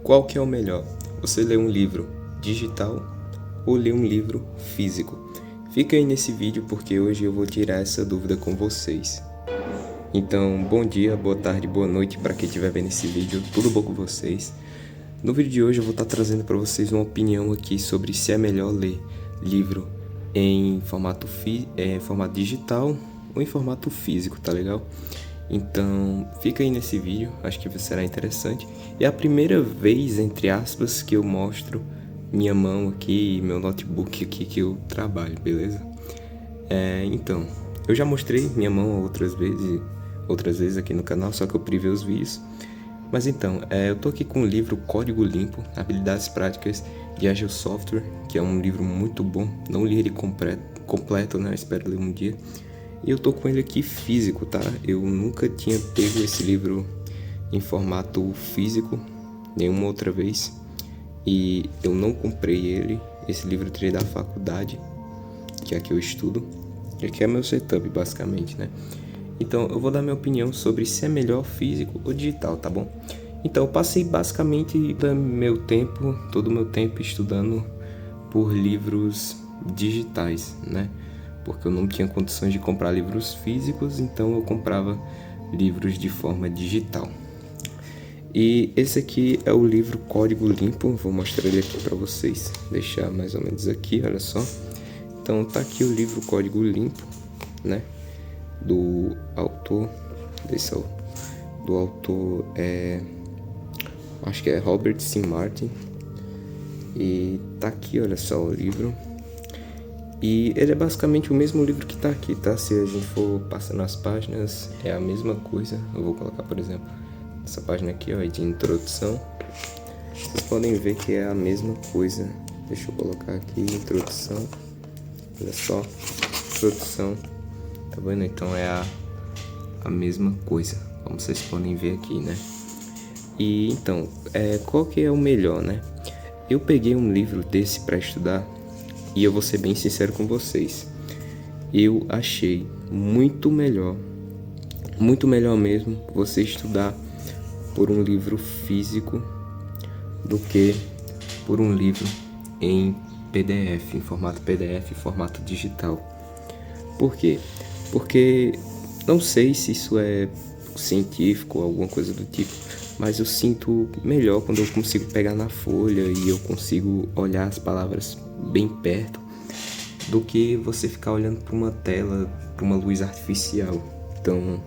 Qual que é o melhor? Você ler um livro digital ou ler um livro físico? Fica aí nesse vídeo porque hoje eu vou tirar essa dúvida com vocês. Então, bom dia, boa tarde, boa noite para quem estiver vendo esse vídeo, tudo bom com vocês? No vídeo de hoje eu vou estar trazendo para vocês uma opinião aqui sobre se é melhor ler livro em formato digital ou em formato físico, tá legal? Então, fica aí nesse vídeo, acho que será interessante. É a primeira vez, entre aspas, que eu mostro minha mão aqui, meu notebook aqui que eu trabalho, beleza? Então, eu já mostrei minha mão outras vezes aqui no canal, só que eu privei os vídeos. Mas então, eu tô aqui com o livro Código Limpo, Habilidades Práticas de Agile Software, que é um livro muito bom. Não li ele completo, né? Espero ler um dia. E eu tô com ele aqui físico, tá? Eu nunca tinha pego esse livro em formato físico, nenhuma outra vez. E eu não comprei ele. Esse livro eu tirei da faculdade, que é a que eu estudo. E aqui é meu setup, basicamente, né? Então, eu vou dar minha opinião sobre se é melhor físico ou digital, tá bom? Então, eu passei basicamente todo o meu tempo estudando por livros digitais, né? Porque eu não tinha condições de comprar livros físicos, então eu comprava livros de forma digital. E esse aqui é o livro Código Limpo, vou mostrar ele aqui para vocês, deixar mais ou menos aqui, olha só. Então, tá aqui o livro Código Limpo, né? Do autor, acho que é Robert C. Martin. E tá aqui, olha só o livro. E ele é basicamente o mesmo livro que tá aqui, tá? Se a gente for passando as páginas, é a mesma coisa. Eu vou colocar, por exemplo, essa página aqui, ó, de introdução. Vocês podem ver que é a mesma coisa. Deixa eu colocar aqui, introdução. Olha só, introdução. Tá vendo? Então é a mesma coisa, como vocês podem ver aqui, né? E então, qual que é o melhor, né? Eu peguei um livro desse para estudar e eu vou ser bem sincero com vocês. Eu achei muito melhor mesmo você estudar por um livro físico do que por um livro em PDF, em formato PDF, formato digital. Por quê? Porque não sei se isso é científico ou alguma coisa do tipo, mas eu sinto melhor quando eu consigo pegar na folha e eu consigo olhar as palavras bem perto do que você ficar olhando para uma tela, para uma luz artificial. Então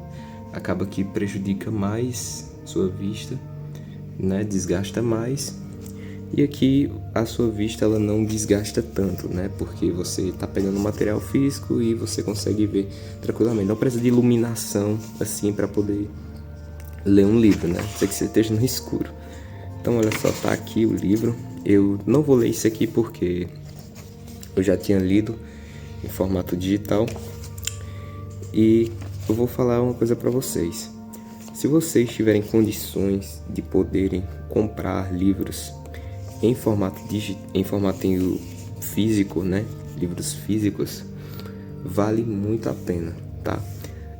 acaba que prejudica mais sua vista, né? Desgasta mais. E aqui a sua vista ela não desgasta tanto, né? Porque você tá pegando material físico e você consegue ver tranquilamente. Não precisa de iluminação assim para poder ler um livro, né? Sei que você esteja no escuro. Então olha só, tá aqui o livro. Eu não vou ler isso aqui porque eu já tinha lido em formato digital. E eu vou falar uma coisa para vocês. Se vocês tiverem condições de poderem comprar livros em formato físico, né? Livros físicos, vale muito a pena, tá?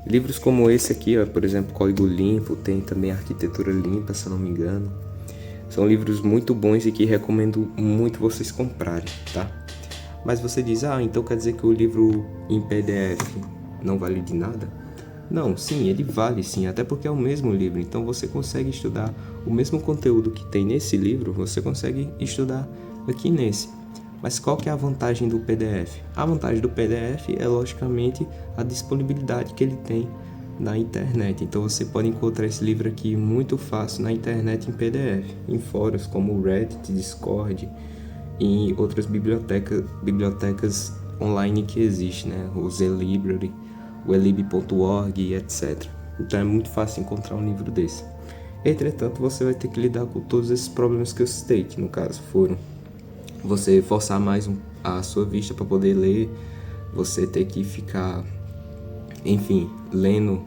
Livros como esse aqui, ó, por exemplo, Código Limpo, tem também Arquitetura Limpa, se eu não me engano. São livros muito bons e que recomendo muito vocês comprarem, tá? Mas você diz, então quer dizer que o livro em PDF não vale de nada? Não, sim, ele vale sim, até porque é o mesmo livro, então você consegue estudar o mesmo conteúdo que tem nesse livro, você consegue estudar aqui nesse. Mas qual que é a vantagem do PDF? A vantagem do PDF é, logicamente, a disponibilidade que ele tem na internet. Então você pode encontrar esse livro aqui muito fácil na internet em PDF, em fóruns como o Reddit, Discord e em outras bibliotecas online que existem, né? O ZLibrary, o elib.org, etc. Então é muito fácil encontrar um livro desse. Entretanto, você vai ter que lidar com todos esses problemas que eu citei, que no caso foram você forçar mais a sua vista para poder ler, você ter que ficar, enfim, lendo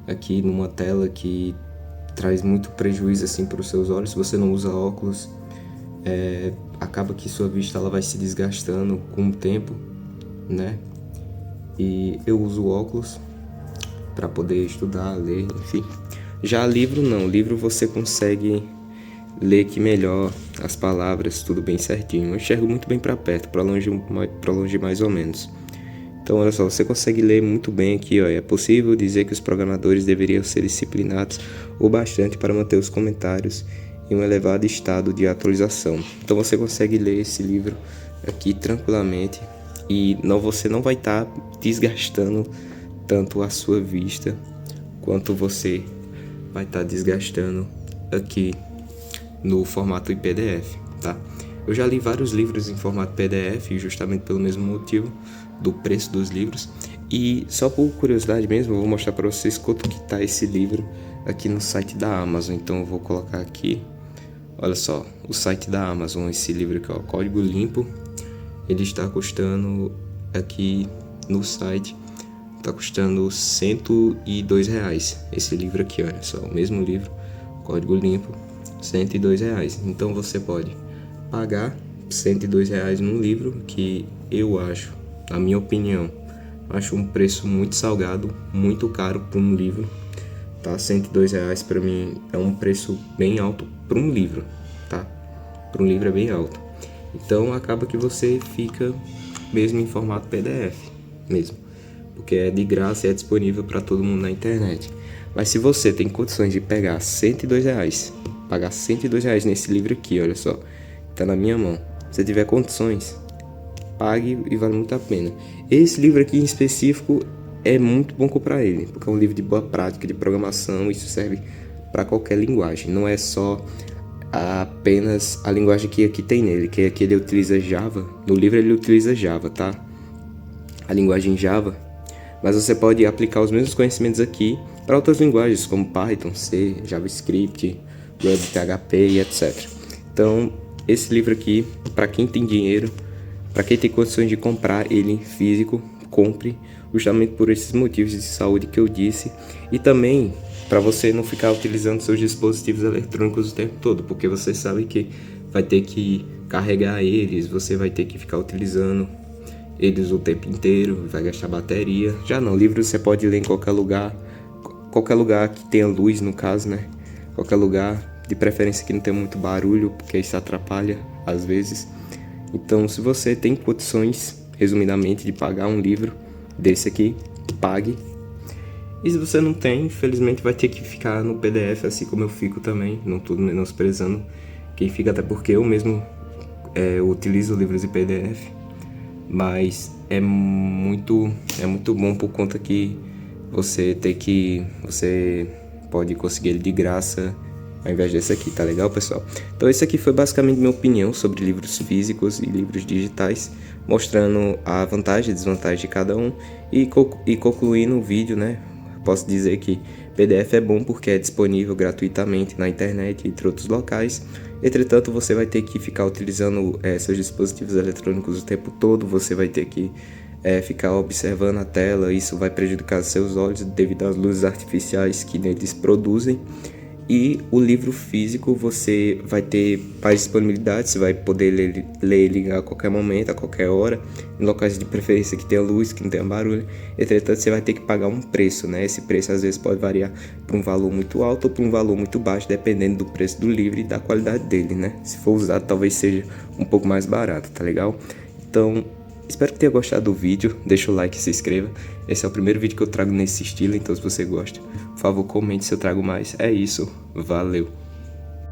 aqui numa tela que traz muito prejuízo assim para os seus olhos. Se você não usa óculos, acaba que sua vista ela vai se desgastando com o tempo, né? E eu uso óculos para poder estudar, ler, enfim. Já livro não, livro você consegue ler aqui melhor as palavras, tudo bem certinho. Eu enxergo muito bem para perto, para longe mais ou menos. Então, olha só, você consegue ler muito bem aqui, ó. É possível dizer que os programadores deveriam ser disciplinados o bastante para manter os comentários em um elevado estado de atualização. Então, você consegue ler esse livro aqui tranquilamente e você não vai estar desgastando tanto a sua vista quanto você vai estar desgastando aqui no formato em PDF, tá? Eu já li vários livros em formato PDF justamente pelo mesmo motivo do preço dos livros. E só por curiosidade mesmo, eu vou mostrar para vocês quanto que tá esse livro aqui no site da Amazon. Então eu vou colocar aqui, olha só, o site da Amazon, esse livro aqui, ó, Código Limpo, ele está custando aqui no site, está custando R$102. Esse livro aqui, olha só, o mesmo livro, Código Limpo, R$102. Então você pode pagar R$102 num livro que eu acho, na minha opinião, acho um preço muito salgado, muito caro para um livro, tá? R$102 para mim é um preço bem alto para um livro, tá? Para um livro é bem alto. Então acaba que você fica mesmo em formato PDF mesmo, porque é de graça e é disponível para todo mundo na internet. Mas se você tem condições de pegar R$102, pagar R$102 nesse livro aqui, olha só, tá na minha mão. Se tiver condições, pague e vale muito a pena. Esse livro aqui em específico é muito bom comprar ele, porque é um livro de boa prática de programação. Isso serve para qualquer linguagem, não é só apenas a linguagem que aqui tem nele, que aqui ele utiliza Java. No livro ele utiliza Java, tá? A linguagem Java, mas você pode aplicar os mesmos conhecimentos aqui para outras linguagens como Python, C, JavaScript, Ruby, PHP e etc. Então, esse livro aqui, para quem tem dinheiro, para quem tem condições de comprar ele físico, compre, justamente por esses motivos de saúde que eu disse, e também para você não ficar utilizando seus dispositivos eletrônicos o tempo todo, porque você sabe que vai ter que carregar eles, você vai ter que ficar utilizando eles o tempo inteiro, vai gastar bateria. Já não, livro você pode ler em qualquer lugar que tenha luz, no caso, né? Qualquer lugar, de preferência que não tenha muito barulho, porque isso atrapalha às vezes. Então, se você tem condições, resumidamente, de pagar um livro desse aqui, pague. E se você não tem, infelizmente vai ter que ficar no PDF, assim como eu fico também, não tô menosprezando quem fica, até porque eu mesmo utilizo livros em PDF, mas é muito bom por conta que você pode conseguir ele de graça ao invés desse aqui, tá legal, pessoal? Então esse aqui foi basicamente minha opinião sobre livros físicos e livros digitais, mostrando a vantagem e desvantagem de cada um e concluindo o vídeo, né? Posso dizer que PDF é bom porque é disponível gratuitamente na internet e entre outros locais. Entretanto, você vai ter que ficar utilizando seus dispositivos eletrônicos o tempo todo, você vai ter que ficar observando a tela, isso vai prejudicar seus olhos devido às luzes artificiais que neles produzem. E o livro físico você vai ter mais disponibilidade, você vai poder ler ele a qualquer momento, a qualquer hora, em locais de preferência que tenha luz, que não tenha barulho. Entretanto, você vai ter que pagar um preço, né? Esse preço às vezes pode variar para um valor muito alto ou para um valor muito baixo, dependendo do preço do livro e da qualidade dele, né? Se for usado, talvez seja um pouco mais barato, tá legal? Então, espero que tenha gostado do vídeo, deixa o like e se inscreva. Esse é o primeiro vídeo que eu trago nesse estilo, então se você gosta, por favor comente se eu trago mais. É isso, valeu!